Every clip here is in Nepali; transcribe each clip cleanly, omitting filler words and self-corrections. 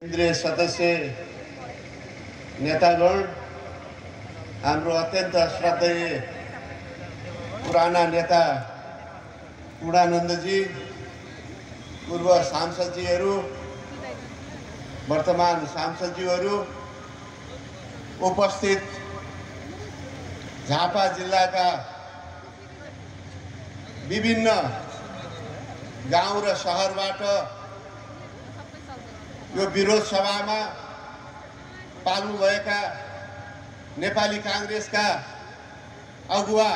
केन्द्रीय सदस्य नेतागण, हाम्रो अत्यन्त श्रद्धेय पुराना नेता पूर्णानन्दजी, पूर्व सांसदजीहरू, वर्तमान सांसदजीहरू, उपस्थित झापा जिल्लाका विभिन्न गाउँ र शहरबाट यो विरोध सभामा पाल्नु भएका नेपाली कांग्रेसका अगुवा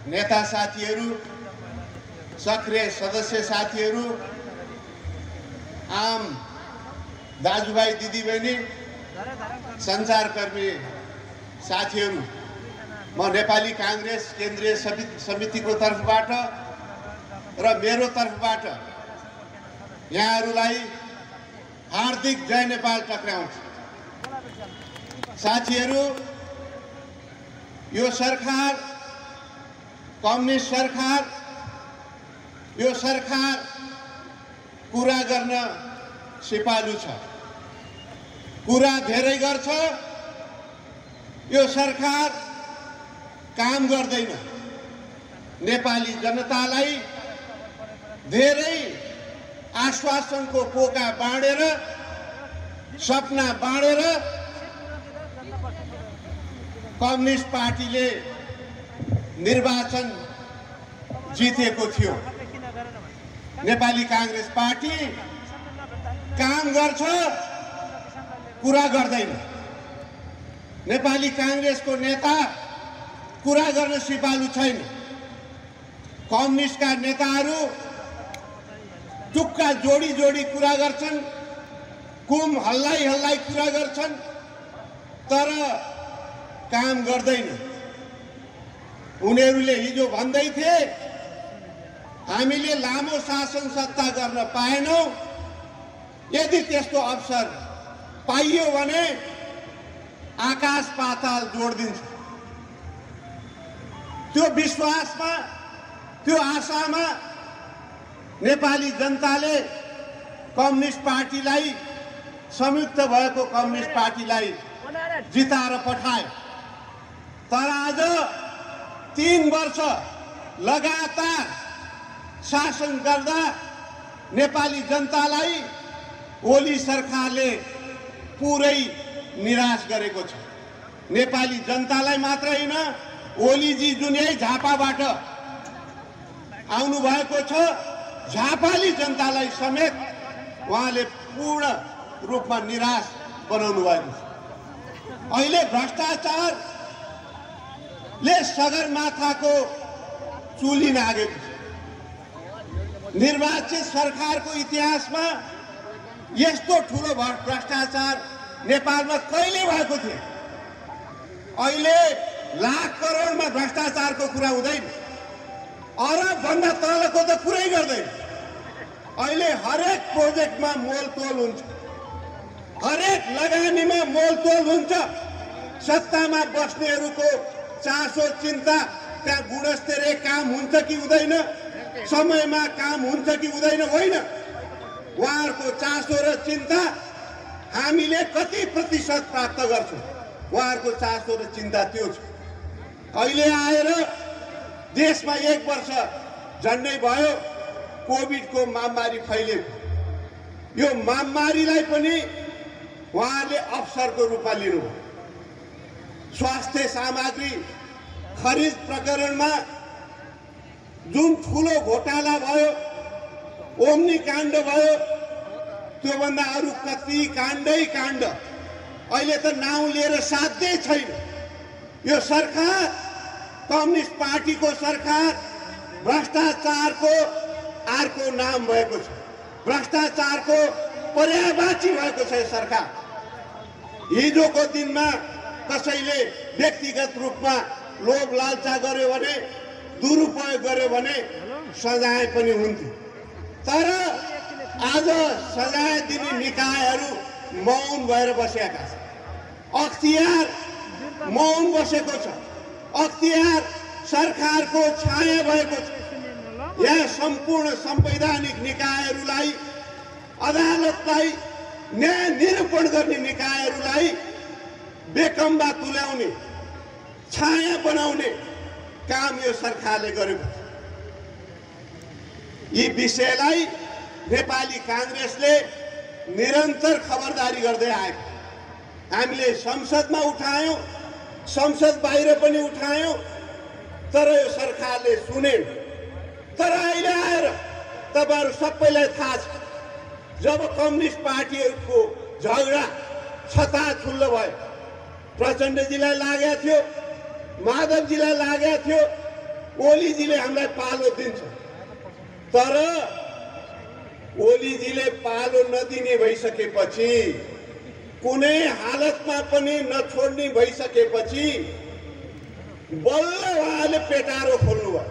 नेता साथीहरू, सक्रिय सदस्य साथीहरू, आम दाजुभाइ दिदीबहिनी, सञ्चारकर्मी साथीहरू, म नेपाली कांग्रेस केन्द्रीय समितिको तर्फबाट र मेरो तर्फबाट यहाँहरूलाई हार्दिक जय नेपाल टक्राउँछ। साथीहरू, यो सरकार कम्युनिस्ट सरकार, यो सरकार कुरा गर्न सिपालु छ, कुरा धेरै गर्छ। यो सरकार काम गर्दैन। नेपाली जनतालाई धेरै आश्वासनको पोका बाँडेर, सपना बाँडेर कम्युनिस्ट पार्टीले निर्वाचन जितेको थियो। नेपाली कांग्रेस पार्टी काम गर्छ, कुरा गर्दैन। नेपाली कांग्रेसको नेता कुरा गर्न सिपालु छैन। कम्युनिस्टका नेताहरू टुक्का जोडी जोडी कुरा गर्छन्, कुम हल्लाई हल्लाई कुरा गर्छन्, तर काम गर्दैन। उनीहरूले हिजो भन्दै थिए, हामीले लामो शासन सत्ता गर्न पाएनौं, यदि त्यस्तो अवसर पाइयो भने आकाश पाताल जोडिदिन्छ। त्यो विश्वासमा, त्यो आशामा नेपाली जनताले कम्युनिस्ट पार्टीलाई, संयुक्त भएको कम्युनिस्ट पार्टीलाई जिताएर पठायो। तर आज 3 वर्ष लगातार शासन गर्दा नेपाली जनतालाई ओली सरकारले पुरै निराश गरेको छ। नेपाली जनतालाई मात्र हैन, ओलीजी जुन यही झापाबाट आउनु भएको छ, झापाली जनतालाई समेत उहाँले पूर्ण रूपमा निराश बनाउनु भएको छ। अहिले भ्रष्टाचारले सगरमाथाको चुली नागेको छ। निर्वाचित सरकारको इतिहासमा यस्तो ठुलो भ्रष्टाचार नेपालमा कहिले भएको थियो? अहिले लाख करोडमा भ्रष्टाचारको कुरा हुँदैन, अरब भन्दा तलको त कुरै गर्दैन। अहिले हरेक प्रोजेक्टमा मोलतोल हुन्छ, हरेक लगानीमा मोलतोल हुन्छ। सत्तामा बस्नेहरूको चासो चिन्ता, त्यहाँ गुणस्तरीय काम हुन्छ कि हुँदैन, समयमा काम हुन्छ कि हुँदैन, होइन। उहाँहरूको चासो र चिन्ता हामीले कति प्रतिशत प्राप्त गर्छौँ, उहाँहरूको चासो र चिन्ता त्यो छ। अहिले आएर देशमा 1 वर्ष झन्डै भयो कोभिडको महामारी फैलेको। यो महामारीलाई पनि उहाँले अवसरको रूपमा लिनुभयो। स्वास्थ्य सामग्री खरिद प्रकरणमा जुन ठुलो घोटाला भयो, ओम्नी काण्ड भयो, त्योभन्दा अरू कति काण्डै काण्ड अहिले त नाउँ लिएर साध्यै छैन। यो सरकार कम्युनिस्ट पार्टीको सरकार भ्रष्टाचारको अर्को नाम भएको छ, भ्रष्टाचारको पर्यायवाची भएको छ। सरकार हिजोको दिनमा कसैले व्यक्तिगत रूपमा लोभ लालचा गर्यो भने, दुरुपयोग गर्यो भने सजाय पनि हुन्थ्यो। तर आज सजाय दिने निकायहरू मौन भएर बसेका छन्। अख्तियार मौन बसेको छ, अख्तियार सरकारको छाया भएको छ। यहाँ सम्पूर्ण संवैधानिक निकायहरूलाई, अदालतलाई न्याय निरूपण गर्ने निकायहरूलाई बेकम्बा तुल्याउने, छाया बनाउने काम यो सरकारले गरेको छ। यी विषयलाई नेपाली कांग्रेसले निरन्तर खबरदारी गर्दै आएको। हामीले संसदमा उठायौं, संसद बाहिर पनि उठायौं, तर यो सरकारले सुनेन। तर अहिले आएर तपाईहरु सबैलाई थाहा छ, जब कम्युनिस्ट पार्टीहरुको झगडा छताछुल्लो भयो, प्रचण्डजीलाई लागेको थियो, माधवजीलाई लागेको थियो, ओलीजीले हामीलाई पालो दिन्छ, तर ओलीजीले पालो नदिने भइसकेपछि, कुनै हालतमा पनि नछोड्ने भइसकेपछि बल्ल उहाँले पेटारो खोल्नुभयो।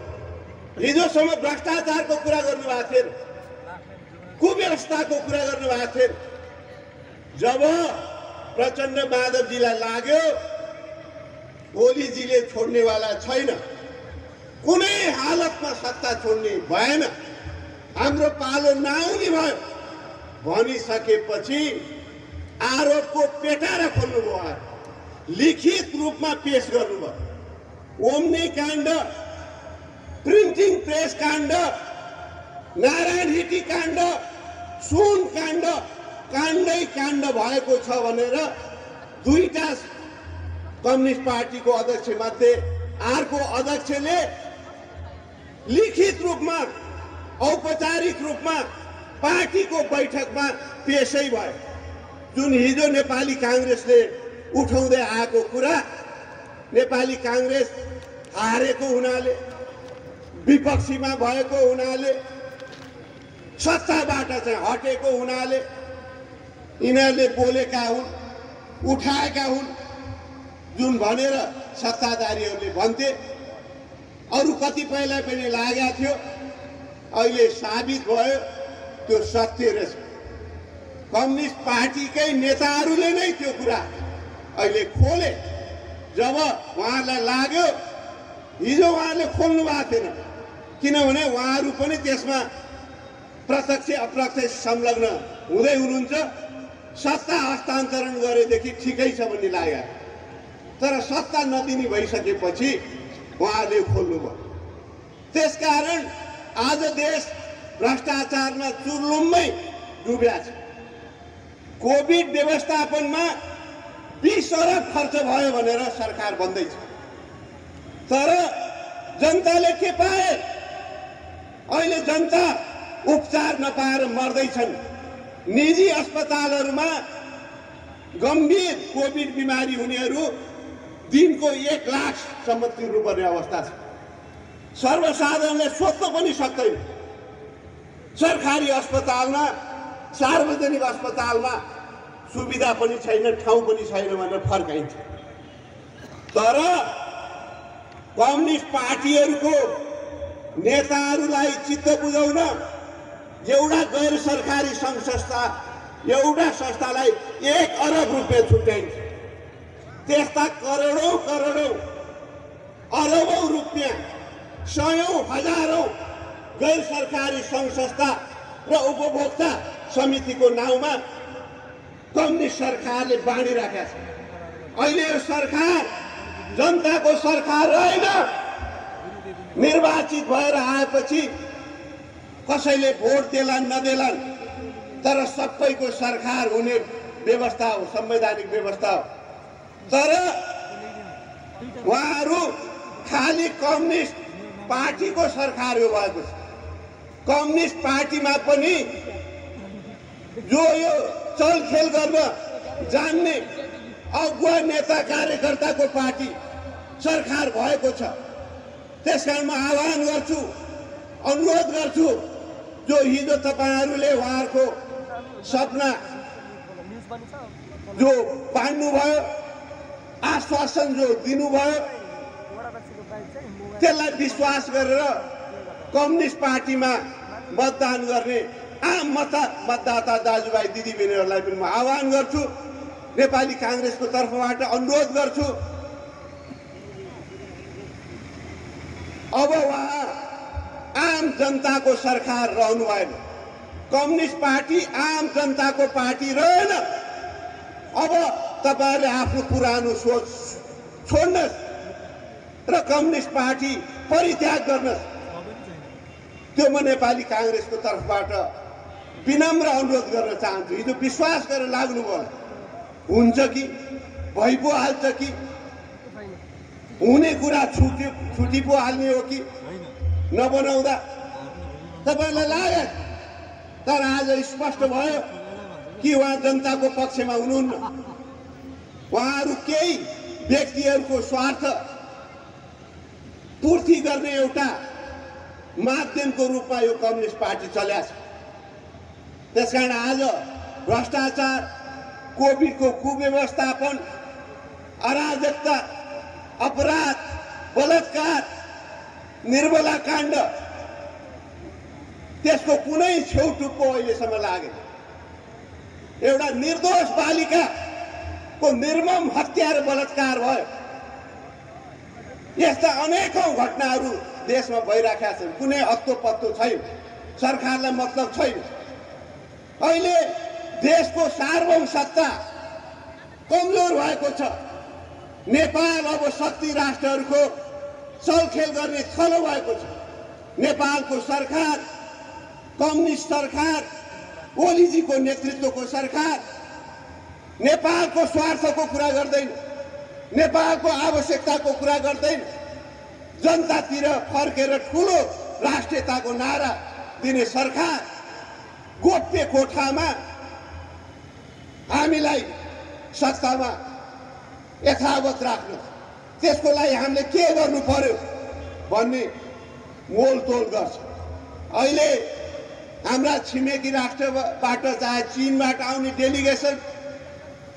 हिजोसम्म भ्रष्टाचारको कुरा गर्नुभएको थिएन, कुव्यवस्थाको कुरा गर्नुभएको थिएन। जब प्रचण्ड माधवजीलाई लाग्यो ओलीजीले छोड्नेवाला छैन, कुनै हालतमा सत्ता छोड्ने भएन, हाम्रो पालो नआउने भयो भनिसकेपछि आरोपको पेटारा खोल्नुभयो, लिखित रूपमा पेश गर्नुभयो। ओम्नी काण्ड, प्रिन्टिङ प्रेस काण्ड, नारायण हिटी काण्ड, सुन काण्ड, काण्डै काण्ड भएको छ भनेर दुईटा कम्युनिस्ट पार्टीको अध्यक्ष मध्ये अर्को अध्यक्षले लिखित रूपमा, औपचारिक रूपमा पार्टीको बैठकमा पेशै भयो। जुन हिजो नेपाली कांग्रेसले उठाउँदै आएको कुरा, नेपाली कांग्रेस हारेको हुनाले, विपक्षीमा भएको हुनाले, सत्ताबाट चाहिँ हटेको हुनाले यिनीहरूले बोलेका हुन्, उठाएका हुन्, जुन भनेर सत्ताधारीहरूले भन्थे। अरू कतिपयलाई पनि लागेको थियो, अहिले साबित भयो त्यो सत्य रहेछ। कम्युनिस्ट पार्टीकै नेताहरूले नै त्यो कुरा अहिले खोले। जब उहाँलाई लाग्यो, हिजो उहाँले खोल्नु भएको थिएन, किनभने उहाँहरू पनि त्यसमा प्रत्यक्ष अप्रत्यक्ष संलग्न हुँदै हुनुहुन्छ। सत्ता हस्तान्तरण गरेदेखि ठिकै छ भन्ने लाग्यो, तर सत्ता नदिने भइसकेपछि उहाँले खोल्नुभयो। त्यसकारण आज देश भ्रष्टाचारमा चुर्लुम्मै डुब्या छ। कोभिड व्यवस्थापनमा 20 अरब खर्च भयो भनेर सरकार भन्दैछ, तर जनताले के पाए? अहिले जनता उपचार नपाएर मर्दैछन्। निजी अस्पतालहरूमा गम्भीर कोभिड बिमारी हुनेहरू दिनको 1 लाखसम्म तिर्नुपर्ने अवस्था छ। सर्वसाधारणले सोध्न पनि सक्दैन। सरकारी अस्पतालमा, सार्वजनिक अस्पतालमा सुविधा पनि छैन, ठाउँ पनि छैन भनेर फर्काइन्छ। तर कम्युनिस्ट पार्टीहरूको नेताहरूलाई चित्त बुझाउन एउटा गैर सरकारी सङ्घ संस्था, एउटा संस्थालाई 1 अरब रुपियाँ छुट्याइन्छ। त्यस्ता करोडौं करोडौं अरबौं रुपियाँ, सयौं हजारौं गैर सरकारी सङ्घ संस्था र उपभोक्ता समितिको नाउँमा कम्युनिस्ट सरकारले बाँडिराखेका छ। अहिले यो सरकार जनताको सरकार रहेन। निर्वाचित भएर आएपछि कसैले भोट देलान् नदेलान्, तर सबैको सरकार हुने व्यवस्था हो, संवैधानिक व्यवस्था हो। तर उहाँहरू खाली कम्युनिस्ट पार्टीको सरकार हो भएको छ। कम्युनिस्ट पार्टीमा पनि जो यो चलखेल गर्न जान्ने अगुवा नेता कार्यकर्ताको पार्टी सरकार भएको छ। त्यसकारण म आह्वान गर्छु, अनुरोध गर्छु, जो हिजो तपाईहरुले उहाँहरुको सपना जो पाड्नुभयो, आश्वासन जो दिनुभयो, त्यसलाई विश्वास गरेर कम्युनिस्ट पार्टीमा मतदान गर्ने आम मतदाता दाजुभाइ दिदीबहिनीहरूलाई पनि म आह्वान गर्छु। नेपाली कांग्रेसको तर्फबाट अनुरोध गर्छु, अब उहाँ आम जनताको सरकार रहनु भएन, कम्युनिस्ट पार्टी आम जनताको पार्टी रहेन। अब तपाईहरुले आफ्नो पुरानो सोच छोड्नुहोस् र कम्युनिस्ट पार्टी परित्याग गर्नुहोस्। त्यो म नेपाली कांग्रेसको तर्फबाट विनम्र अनुरोध गर्न चाहन्छु। हिजो विश्वास गरेर लाग्नुभयो, हुन्छ कि भइ पो हाल्छ कि हुने कुरा छुटी पो हाल्ने हो कि नबनाउँदा तपाईलाई लाग्यो। तर आज स्पष्ट भयो कि उहाँ जनताको पक्षमा हुनुहुन्न। उहाँहरू केही व्यक्तिहरूको स्वार्थ पूर्ति गर्ने एउटा माध्यमको रूपमा यो कम्युनिस्ट पार्टी चल्या छ। त्यसकारण आज भ्रष्टाचार, कोभिडको कुव्यवस्थापन, अराजकता, अपराध, बलात्कार, निर्मला काण्ड, त्यसको कुनै छेउटुप्पो अहिलेसम्म लागेन। एउटा निर्दोष बालिकाको निर्मम हत्या र बलात्कार भयो। यस्ता अनेकौं घटनाहरू देशमा भइराखेका छन्। कुनै हत्तो पत्तो छैन, सरकारलाई मतलब छैन। अहिले देशको सार्वभौम सत्ता कमजोर भएको छ। नेपाल अब शक्ति राष्ट्रहरूको चलखेल गर्ने थलो भएको छ। नेपालको सरकार, कम्युनिस्ट सरकार, ओलीजीको नेतृत्वको सरकार नेपालको स्वार्थको कुरा गर्दैन, नेपालको आवश्यकताको कुरा गर्दैन। जनतातिर फर्केर ठुलो राष्ट्रियताको नारा दिने सरकार गोप्य कोठामा हामीलाई सत्तामा यथावत राख्नु, त्यसको लागि हामीले के गर्नु पर्यो भन्ने मोलतोल गर्छ। अहिले हाम्रा छिमेकी राष्ट्रबाट, चाहे चीनबाट आउने डेलिगेसन,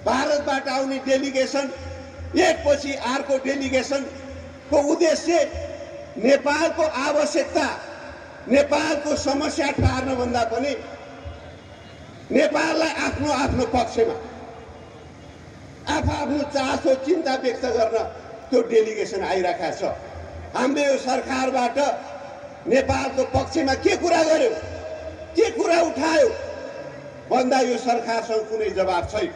भारतबाट आउने डेलिगेसन, एकपछि अर्को डेलिगेसनको उद्देश्य नेपालको आवश्यकता, नेपालको समस्या टार्न भन्दा पनि नेपाललाई आफ्नो आफ्नो पक्षमा आफ्नो चासो चिन्ता व्यक्त गर्न त्यो डेलिगेसन आइरहेको छ। हामीले यो सरकारबाट नेपालको पक्षमा के कुरा गर्यो, के कुरा उठायो भन्दा यो सरकारसँग कुनै जवाब छैन।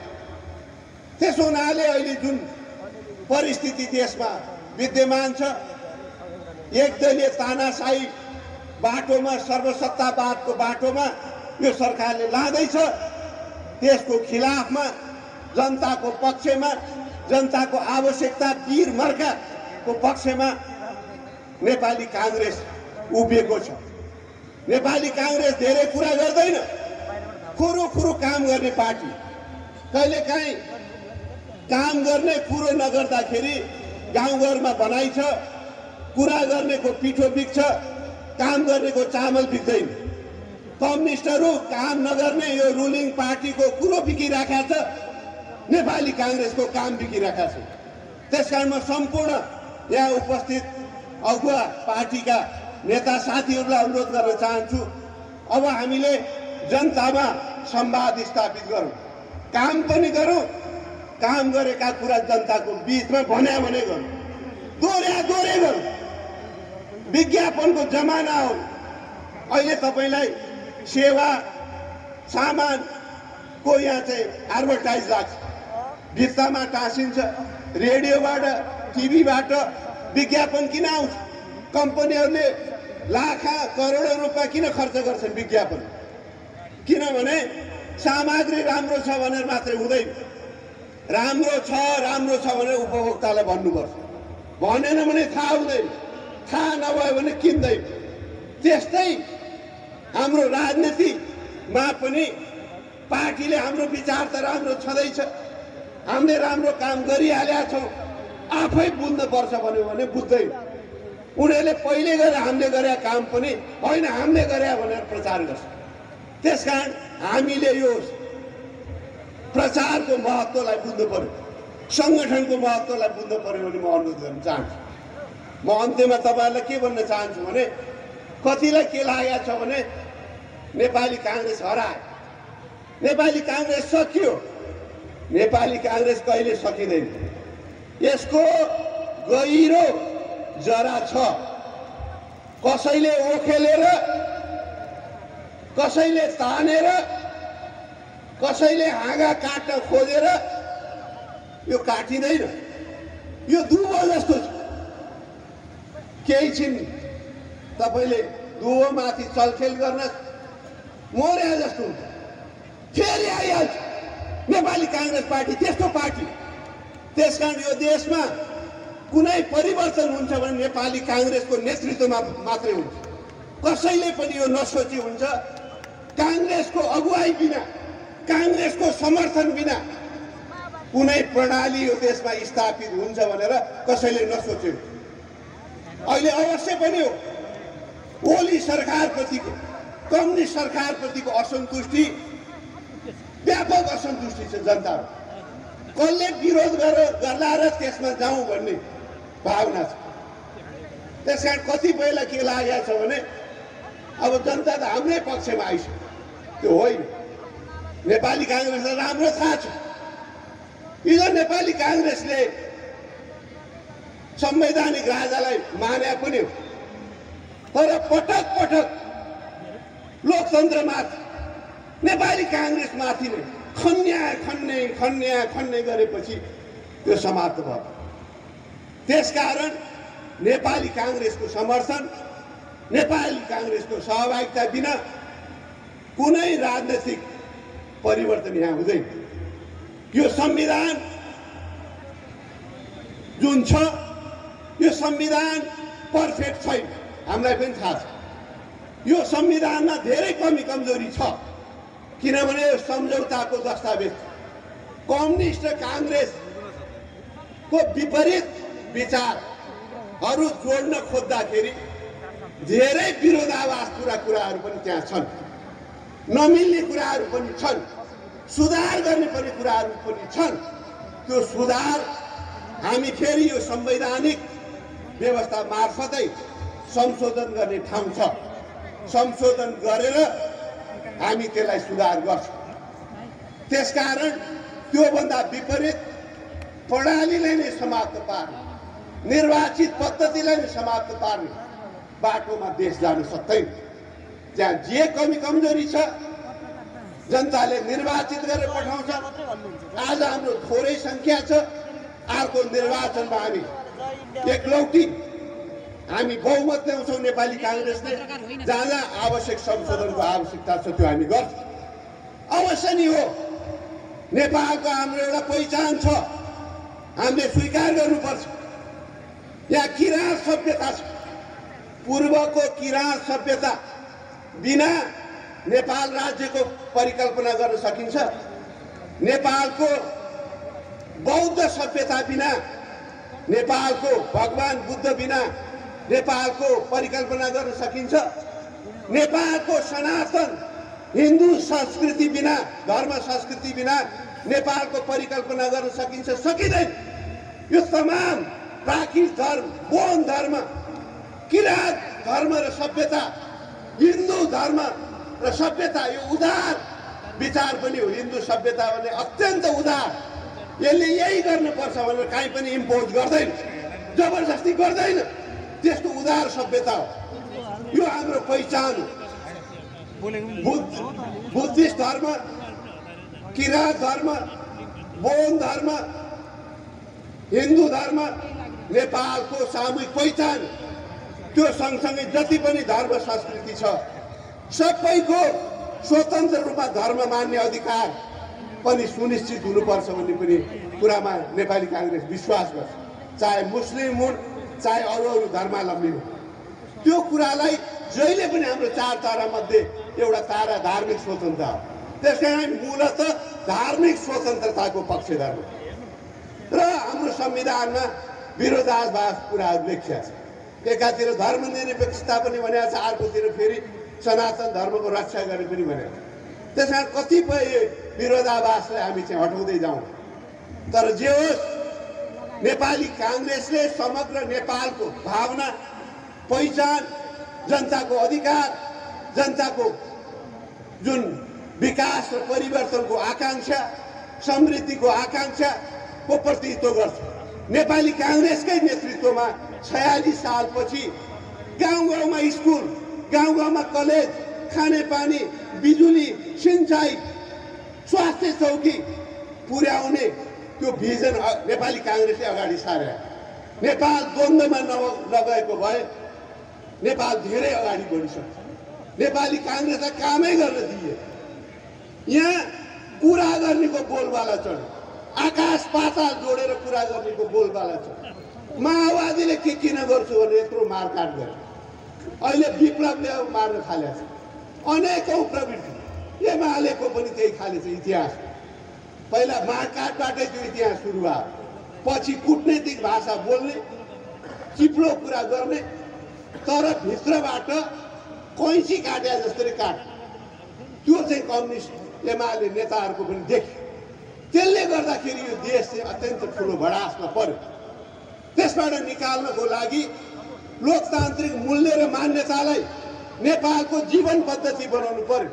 त्यसो हुनाले अहिले जुन परिस्थिति देशमा विद्यमान छ, एकदलीय तानाशाही बाटोमा, सर्वसत्तावादको बाटोमा यो सरकारले लाँदैछ। त्यसको खिलाफमा, जनताको पक्षमा, जनताको आवश्यकता, वीर मर्काको पक्षमा नेपाली कांग्रेस उभिएको छ। नेपाली कांग्रेस धेरै कुरा गर्दैन, खुरो काम गर्ने पार्टी। कहिलेकाहीँ काम गर्ने कुरो नगर्दाखेरि गाउँघरमा भनाइ छ, कुरा गर्नेको पिठो बिग्छ, काम गर्नेको चामल बिग्दैन। कम्युनिस्टहरू काम नगर्ने यो रुलिङ पार्टीको कुरो बिकिराखेका छ, नेपाली कांग्रेसको काम बिकिराखेका छ। त्यसकारण म सम्पूर्ण यहाँ उपस्थित अगुवा पार्टीका नेता साथीहरूलाई अनुरोध गर्न चाहन्छु, अब हामीले जनतामा संवाद स्थापित गरौँ, काम पनि गरौँ, काम गरेका कुरा जनताको बीचमा भन्या भने गरौँ, दोहोरे गरौँ। विज्ञापनको जमाना हो। अहिले तपाईलाई सेवा सामानको यहाँ चाहिँ एडभर्टाइज लाग्छ, भित्तामा टाँसिन्छ, रेडियोबाट, टिभीबाट विज्ञापन किन आउँछ? कम्पनीहरूले लाखा करोडौं रुपियाँ किन खर्च गर्छन् विज्ञापन? किनभने सामग्री राम्रो छ भनेर मात्रै हुँदैन, राम्रो छ भनेर उपभोक्तालाई भन्नुपर्छ। भनेन भने थाहा हुँदैन, थाहा नभयो भने किन्दैन। त्यस्तै हाम्रो राजनीतिमा पनि पार्टीले हाम्रो विचार त राम्रो छँदैछ, हामीले राम्रो काम गरिहालेका छौँ, आफै बुझ्नुपर्छ भन्यो भने बुझ्दैन। उनीहरूले पहिले गरेर हामीले गरेका काम पनि होइन हामीले गरे भनेर प्रचार गर्छ। त्यसकारण हामीले यो प्रचारको महत्त्वलाई बुझ्नु पर्यो, संगठनको महत्त्वलाई बुझ्नु पर्यो भने म अनुरोध गर्न चाहन्छु। म अन्त्यमा तपाईहरुलाई के भन्न चाहन्छु भने, कतिलाई के लागेको छ भने नेपाली कांग्रेस हरायो, नेपाली कांग्रेस सकियो। नेपाली कांग्रेस कहिले सकिँदैन। यसको गहिरो जरा छ। कसैले ओखेलेर कसैले तानेर कसैले हाँगा काट्न खोजेर यो काटिँदैन। यो दुबो जस्तो छ। केही छिन् तपाईले दुबोमाथि चलखेल गर्न मोर्या जस्तो हुन्छ, फेरि आइहाल्छ। नेपाली काङ्ग्रेस पार्टी त्यस्तो पार्टी। त्यसकारण यो देशमा कुनै परिवर्तन हुन्छ भने नेपाली काङ्ग्रेसको नेतृत्वमा मात्रै हुन्छ। कसैले पनि यो नसोची हुन्छ काङ्ग्रेसको अगुवाई बिना, काङ्ग्रेसको समर्थन बिना कुनै प्रणाली यो देशमा स्थापित हुन्छ भनेर कसैले नसोच्यो। अहिले अवश्य पनि हो ओली सरकारप्रतिको, कम्युनिस्ट सरकारप्रतिको असन्तुष्टि, व्यापक असन्तुष्टि छ जनताको। कसले विरोध गर्ला र त्यसमा जाउँ भन्ने भावना छ। त्यसकारण कतिपयलाई के लागेको छ भने अब जनता त हाम्रै पक्षमा आइसक्यो। त्यो होइन। नेपाली काङ्ग्रेसलाई राम्रो थाहा छ। हिजो नेपाली काङ्ग्रेसले संवैधानिक राजालाई माने पनि हो, तर पटक पटक लोकतन्त्रमाथि नेपाली काङ्ग्रेसमाथि नै खन्ने गरेपछि त्यो समाप्त भयो। त्यसकारण नेपाली काङ्ग्रेसको समर्थन, नेपाली काङ्ग्रेसको सहभागिता बिना कुनै राजनैतिक परिवर्तन यहाँ हुँदैन। यो संविधान जुन छ, यो संविधान पर्फेक्ट छैन, हामीलाई पनि थाहा छ। यो संविधानमा धेरै कमी कमजोरी छ, किनभने यो सम्झौताको दस्तावेज कम्युनिस्ट र काङ्ग्रेसको विपरीत विचारहरू जोड्न खोज्दाखेरि धेरै विरोधाभास कुराहरू पनि त्यहाँ छन्, नमिल्ने कुराहरू पनि छन्, सुधार गर्ने पनि कुराहरू पनि छन्। त्यो सुधार हामी फेरि यो संवैधानिक व्यवस्था मार्फतै संशोधन गर्ने ठाउँ छ। संशोधन गरेर हामी त्यसलाई सुधार गर्छौँ। त्यसकारण त्योभन्दा विपरीत प्रणालीलाई नै समाप्त पार्ने, निर्वाचित पद्धतिलाई नै समाप्त पार्ने बाटोमा देश जान सक्दैन। त्यहाँ जे कमी कमजोरी छ जनताले निर्वाचित गरेर पठाउँछ। आज हाम्रो थोरै सङ्ख्या छ, अर्को निर्वाचनमा हामी एकलौटी हामी बहुमत ल्याउँछौँ नेपाली काङ्ग्रेसले। जहाँ जहाँ आवश्यक संशोधनको आवश्यकता छ त्यो हामी गर्छौँ। अवश्य नि हो, नेपालको हाम्रो एउटा पहिचान छ, हामीले स्वीकार गर्नुपर्छ। यहाँ किराँत सभ्यता छ। पूर्वको किराँत सभ्यता बिना नेपाल राज्यको परिकल्पना गर्न सकिन्छ। नेपालको बौद्ध सभ्यता बिना, नेपालको भगवान बुद्ध बिना नेपालको परिकल्पना गर्न सकिन्छ। नेपालको सनातन हिन्दू संस्कृति बिना, धर्म संस्कृति बिना नेपालको परिकल्पना गर्न सकिन्छ? सकिँदैन। यो तमाम प्राकृत धर्म, बौद्ध धर्म, किराँत धर्म र सभ्यता, हिन्दू धर्म र सभ्यता यो उदार विचार पनि हो। हिन्दू सभ्यता भने अत्यन्त उदार, यसले यही गर्नुपर्छ भनेर काहीँ पनि इम्पोज गर्दैन, जबरजस्ती गर्दैन। त्यस्तो उदार सभ्यता हो। यो हाम्रो पहिचान हो। बुद्धिस्ट धर्म, किराँत धर्म, बौद्ध धर्म, हिन्दू धर्म नेपालको सामूहिक पहिचान। त्यो सँगसँगै जति पनि धर्म संस्कृति छ सबैको स्वतन्त्र रूपमा धर्म मान्ने अधिकार पनि सुनिश्चित हुनुपर्छ भन्ने पनि कुरामा नेपाली काङ्ग्रेस विश्वास गर्छ। चाहे मुस्लिम हुन्, चाहे अरू अरू धर्मावलम्बी हुन्, त्यो कुरालाई जहिले पनि हाम्रो चार तारामध्ये एउटा तारा धार्मिक स्वतन्त्रता हो। त्यसकारण मूलत धार्मिक स्वतन्त्रताको पक्षधर हो। र हाम्रो संविधानमा विरोधाभास कुराहरू लेखिया छ। एकातिर धर्मनिरपेक्षता पनि भनेको छ, अर्कोतिर फेरि सनातन धर्मको रक्षा गर्ने पनि भनेको छ। त्यसकारण कतिपय विरोधाभासलाई हामी चाहिँ हटाउँदै जाउँ। तर जे होस्, नेपाली काङ्ग्रेसले समग्र नेपालको भावना, पहिचान, जनताको अधिकार, जनताको जुन विकास र परिवर्तनको आकाङ्क्षा, समृद्धिको आकाङ्क्षाको प्रतिनिधित्व गर्छ। नेपाली काङ्ग्रेसकै नेतृत्वमा 46 सालपछि गाउँ गाउँमा स्कुल, गाउँ गाउँमा कलेज, खानेपानी, बिजुली, सिंचाई, स्वास्थ्य चौकी पुर्याउने त्यो भिजन नेपाली काङ्ग्रेसले अगाडि सारे। नेपाल द्वन्द्वमा नगएको भए नेपाल धेरै अगाडि बढिसक्छ। नेपाली काङ्ग्रेसलाई कामै गर्न दिए। यहाँ कुरा गर्नेको बोलबाला चढ्यो, आकाश पाताल जोडेर कुरा गर्नेको बोलबाला चढ्यो। माओवादीले के किन गर्छु भनेर यत्रो मारकाट गर्यो। अहिले विप्लवले मार्न थालेको छ। अनेकौं प्रवृत्ति एमालेको पनि त्यही खाले छ इतिहास। पहिला मारकाटबाटै त्यो इतिहास सुरु भयो, पछि कूटनैतिक भाषा बोल्ने, चिप्लो कुरा गर्ने, तर भित्रबाट कैँची काटे जसरी काट, त्यो चाहिँ कम्युनिस्ट एमाले नेताहरूको पनि देख्यो। त्यसले गर्दाखेरि यो देश चाहिँ अत्यन्त ठुलो भडासमा पर्यो। त्यसबाट निकाल्नको लागि लोकतान्त्रिक मूल्य र मान्यतालाई नेपालको जीवन पद्धति बनाउनु पर्यो।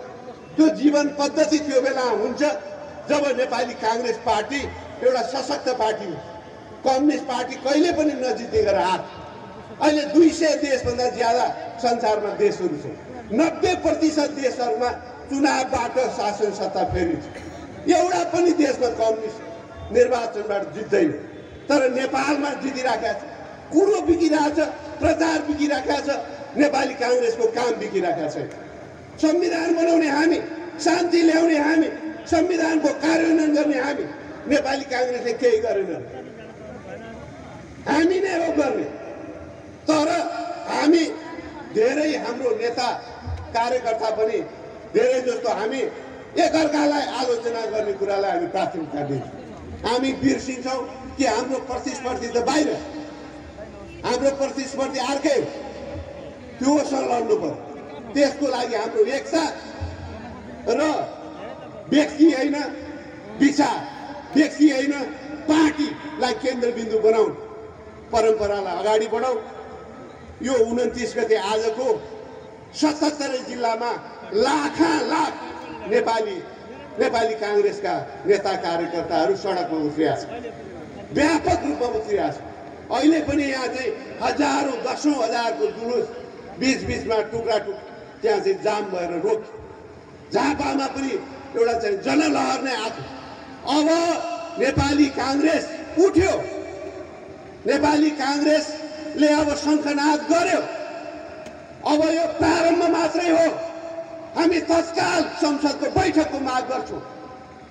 त्यो जीवन पद्धति त्यो बेला हुन्छ जब नेपाली काङ्ग्रेस पार्टी एउटा सशक्त पार्टी हो। कम्युनिस्ट पार्टी कहिले पनि नजितेको हात। अहिले 200 देशभन्दा ज्यादा संसारमा देशहरू छन्। 90% देशहरूमा चुनावबाट शासन सत्ता फेरिन्छ। एउटा पनि देशमा कम्युनिस्ट निर्वाचनबाट जित्दैन, तर नेपालमा जितिराखेको छ। कुरो बिकिरहेको छ, प्रचार बिकिराखेको छ, नेपाली काङ्ग्रेसको काम बिकिराखेको छ। संविधान बनाउने हामी, शान्ति ल्याउने हामी, संविधानको कार्यान्वयन गर्ने हामी। नेपाली काङ्ग्रेसले केही गरेन, हामी नै हो गर्ने। तर हामी धेरै, हाम्रो नेता कार्यकर्ता पनि धेरै जस्तो हामी एकअर्कालाई आलोचना गर्ने कुरालाई हामी प्राथमिकता दिन्छौँ। हामी बिर्सिन्छौँ कि हाम्रो प्रतिस्पर्धी त बाहिर, हाम्रो प्रतिस्पर्धी अर्कै हो, त्योसँग लड्नु पर्यो। त्यसको लागि हाम्रो एकता र व्यक्ति होइन विचार, व्यक्ति होइन पार्टीलाई केन्द्रबिन्दु बनाउनु, परम्परालाई अगाडि बढाऊ। यो 29 गते आजको 77 जिल्लामा लाख नेपाली काङ्ग्रेसका नेता कार्यकर्ताहरू सडकमा उत्रिया छन्, व्यापक रूपमा उत्रिया छन्। अहिले पनि यहाँ चाहिँ हजारौं, 10औं हजारको जुलुस बीचमा टुक्रा त्यहाँ चाहिँ जाम भएर रोक्यो। झापामा पनि एउटा चाहिँ जनलहर नै आएको। अब नेपाली काङ्ग्रेस उठ्यो, नेपाली काङ्ग्रेसले अब शङ्खनाद गर्यो। अब यो प्रारम्भ मात्रै हो। हामी तत्काल संसदको बैठकको माग गर्छौँ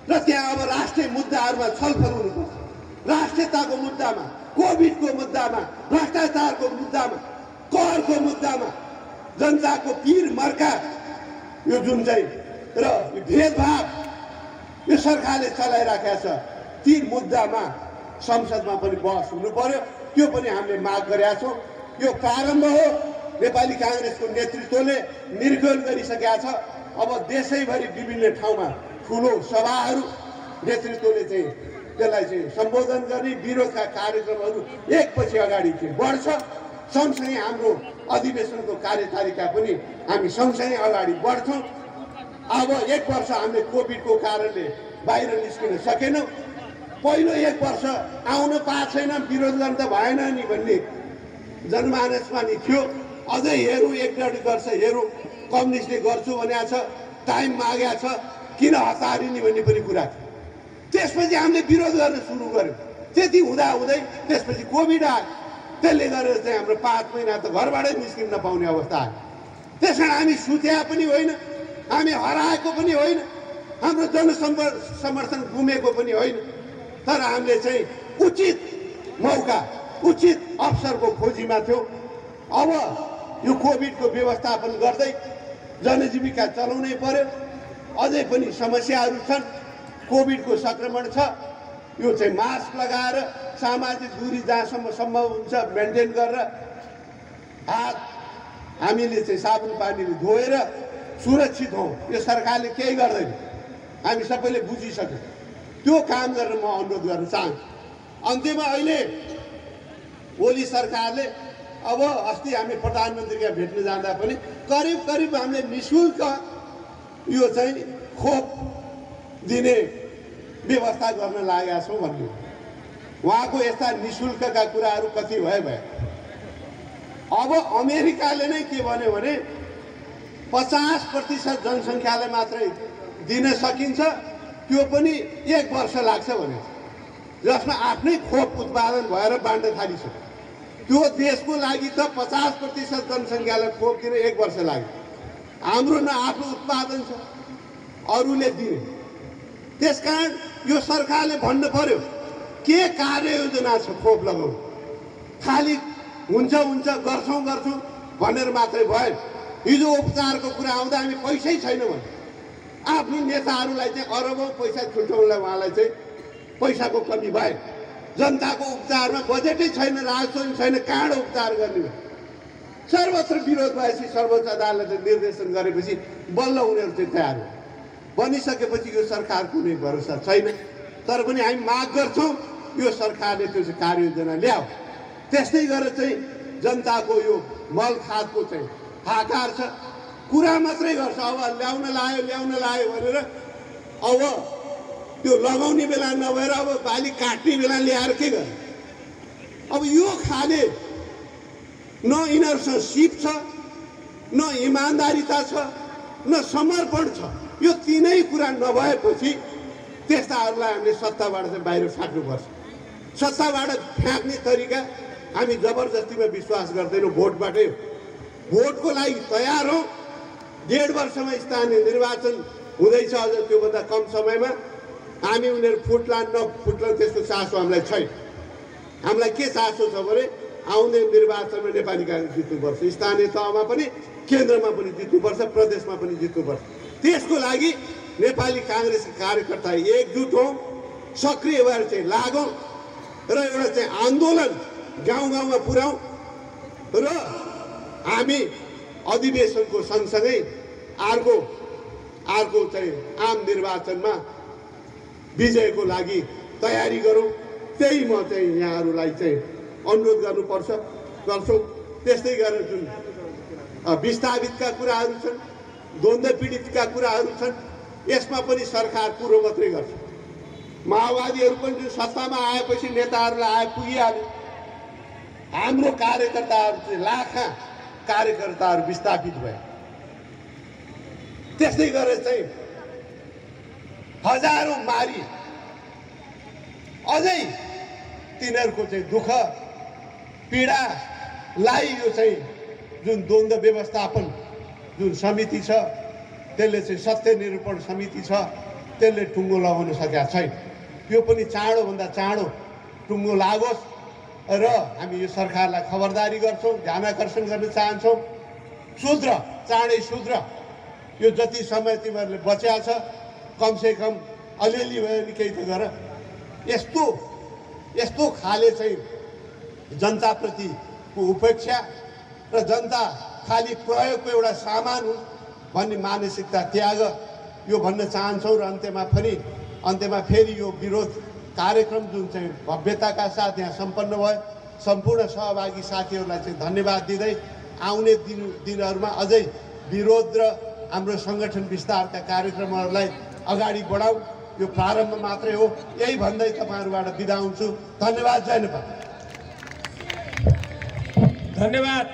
र त्यहाँ अब राष्ट्रिय मुद्दाहरूमा छलफल हुनुपर्छ। राष्ट्रियताको मुद्दामा, कोभिडको मुद्दामा, भ्रष्टाचारको मुद्दामा, करको मुद्दामा, जनताको पीर मर्का यो जुन चाहिँ र भेदभाव यो सरकारले चलाइराखेको छ, ती मुद्दामा संसदमा पनि बहस हुनु पर्यो। त्यो पनि हामीले माग गरेका छौँ। यो प्रारम्भ हो। नेपाली काङ्ग्रेसको नेतृत्वले निर्गमन गरिसकेका छ। अब देशैभरि विभिन्न ठाउँमा ठुलो सभाहरू नेतृत्वले चाहिँ त्यसलाई चाहिँ सम्बोधन गर्ने, विरोधका कार्यक्रमहरू एकपछि अगाडि चाहिँ बढ्छ। सँगसँगै हाम्रो अधिवेशनको कार्यतालिका पनि हामी सँगसँगै अगाडि बढ्छौँ। अब 1 वर्ष हामीले कोभिडको कारणले बाहिर निस्किन सकेनौँ। पहिलो 1 वर्ष आउन पाएको छैन, विरोध गर्न त भएन नि भन्ने जनमानसमा नि थियो। अझै हेरौँ, 1-1.5 वर्ष हेरौँ, कम्युनिस्टले गर्छु भनेको छ, टाइम मागेको छ, किन हतारिने भन्ने पनि कुरा थियो। त्यसपछि हामीले विरोध गर्न सुरु गर्यौँ। त्यति हुँदाहुँदै त्यसपछि कोभिड आयो। त्यसले गरेर चाहिँ हाम्रो 5 महिना त घरबाटै निस्किन नपाउने अवस्था आयो। त्यस कारण हामी सुत्या पनि होइन, हामी हराएको पनि होइन, हाम्रो जनसमर्थन गुमेको पनि होइन। तर हामीले चाहिँ उचित मौका, उचित अवसरको खोजीमा थियौँ। अब यो कोभिडको व्यवस्थापन गर्दै जनजीविका चलाउनै पर्यो। अझै पनि समस्याहरू छन्। कोभिडको संक्रमण छ। यो चाहिँ मास्क लगाएर, सामाजिक दूरी जहाँसम्म सम्भव हुन्छ मेन्टेन गरेर, हात हामीले चाहिँ साबुन पानीले धोएर सुरक्षित हौँ। यो सरकारले केही गर्दैन, हामी सबैले बुझिसक्यौँ। त्यो काम गरेर म अनुरोध गर्न चाहन्छु। अन्त्यमा अहिले ओली सरकारले अब अस्ति हामी प्रधानमन्त्रीका भेट्न जाँदा पनि करिब हामीले निःशुल्क यो चाहिँ खोप दिने व्यवस्था गर्न लागेका छौँ भन्ने। उहाँको यस्ता निःशुल्कका कुराहरू कति भए। अब अमेरिकाले नै के भन्यो भने 50% जनसङ्ख्यालाई मात्रै दिन सकिन्छ, त्यो पनि 1 वर्ष लाग्छ भने, जसमा आफ्नै खोप उत्पादन भएर बाँड्न थालिसक्यो। त्यो देशको लागि त 50% जनसङ्ख्यालाई खोप दिन 1 वर्ष लाग्यो। हाम्रो न आफ्नो उत्पादन छ, अरूले दिने। त्यसकारण यो सरकारले भन्नु पर्यो के कार्ययोजना छ खोप लगाउनु। खालि हुन्छ गर्छौँ भनेर मात्रै भयो। हिजो उपचारको कुरा आउँदा हामी पैसै छैन भने आफ्नो नेताहरूलाई चाहिँ अरबौँ पैसा छुट्याउनलाई उहाँलाई चाहिँ पैसाको कमी भयो। जनताको उपचारमा बजेटै छैन, राजस्व छैन, कहाँबाट उपचार गर्ने भयो। सर्वत्र विरोध भएपछि सर्वोच्च अदालतले निर्देशन गरेपछि बल्ल उनीहरू चाहिँ तयार हो। बनिसकेपछि यो सरकारको कुनै भरोसा छैन। तर पनि हामी माग गर्छौँ यो सरकारले त्यो चाहिँ कार्ययोजना ल्याऊ। त्यस्तै गरेर चाहिँ जनताको यो मल खादको चाहिँ हाकार छ, कुरा मात्रै गर्छ। अब ल्याउन लायो भनेर अब त्यो लगाउने बेला नभएर अब बाली काट्ने बेला ल्याएर के गर्ने। अब यो खाले न यिनीहरूसँग सिप छ, न इमान्दारिता छ, न समर्पण छ। यो तीनै कुरा नभएपछि त्यस्ताहरूलाई हामीले सत्ताबाट चाहिँ बाहिर फ्याँक्नुपर्छ। सत्ताबाट फ्याँक्ने तरिका हामी जबरजस्तीमा विश्वास गर्दैनौँ, भोटबाटै हो। भोटको लागि तयार हौँ। 1.5 वर्षमा स्थानीय निर्वाचन हुँदैछ, अझ त्योभन्दा कम समयमा। हामी उनीहरू फुट्लान् नफुट्लान् त्यसको चासो हामीलाई छैन। हामीलाई के चासो छ भने आउने निर्वाचनमा नेपाली काङ्ग्रेस जित्नुपर्छ, स्थानीय तहमा पनि, केन्द्रमा पनि जित्नुपर्छ, प्रदेशमा पनि जित्नुपर्छ। त्यसको लागि नेपाली काङ्ग्रेसका कार्यकर्ता एकजुट हौँ, सक्रिय भएर चाहिँ लागौँ र एउटा चाहिँ आन्दोलन गाउँ गाउँमा पुर्याउँ र हामी अधिवेशनको सँगसँगै अर्को चाहिँ आम निर्वाचनमा विजयको लागि तयारी गरौँ। त्यही म चाहिँ यहाँहरूलाई चाहिँ अनुरोध गर्छौँ। त्यस्तै गरेर जुन विस्थापितका कुराहरू छन्, द्वन्द्व पीडितका कुराहरू छन्, यसमा पनि सरकार कुरो मात्रै गर्छ। माओवादीहरू पनि जुन सत्तामा आएपछि नेताहरूलाई पुगिहाल्यो। हाम्रो कार्यकर्ताहरू चाहिँ लाखा कार्यकर्ताहरू विस्थापित भए। त्यस्तै गरेर चाहिँ हजारौँ मारी। अझै तिनीहरूको चाहिँ दुःख पीडालाई यो चाहिँ जुन द्वन्द्व व्यवस्थापन जुन समिति छ, त्यसले चाहिँ सत्य निरूपण समिति छ, त्यसले टुङ्गो लगाउन सकेका छैन। त्यो पनि चाँडोभन्दा चाँडो टुङ्गो लागोस् र हामी यो सरकारलाई खबरदारी गर्छौँ, ध्यान आकर्षण गर्न चाहन्छौँ। सुध्र, चाँडै सुध्र। यो जति समय तिमीहरूले बच्या छ कमसेकम अलिअलि भयो नि केही त गर। यस्तो खाले चाहिँ जनताप्रतिको उपेक्षा र जनता खालि प्रयोगको एउटा सामान हुन् भन्ने मानसिकता त्याग, यो भन्न चाहन्छौँ। र अन्त्यमा फेरि यो विरोध कार्यक्रम जुन चाहिँ भव्यताका साथ यहाँ सम्पन्न भयो, सम्पूर्ण सहभागी साथीहरूलाई चाहिँ धन्यवाद दिँदै आउने दिनहरूमा अझै विरोध र हाम्रो सङ्गठन विस्तारका कार्यक्रमहरूलाई अगाडि बढाऊ। यो प्रारम्भ मात्रै हो। यही भन्दै तपाईँहरूबाट बिदा हुन्छु। धन्यवाद। जय नेपाल। धन्यवाद।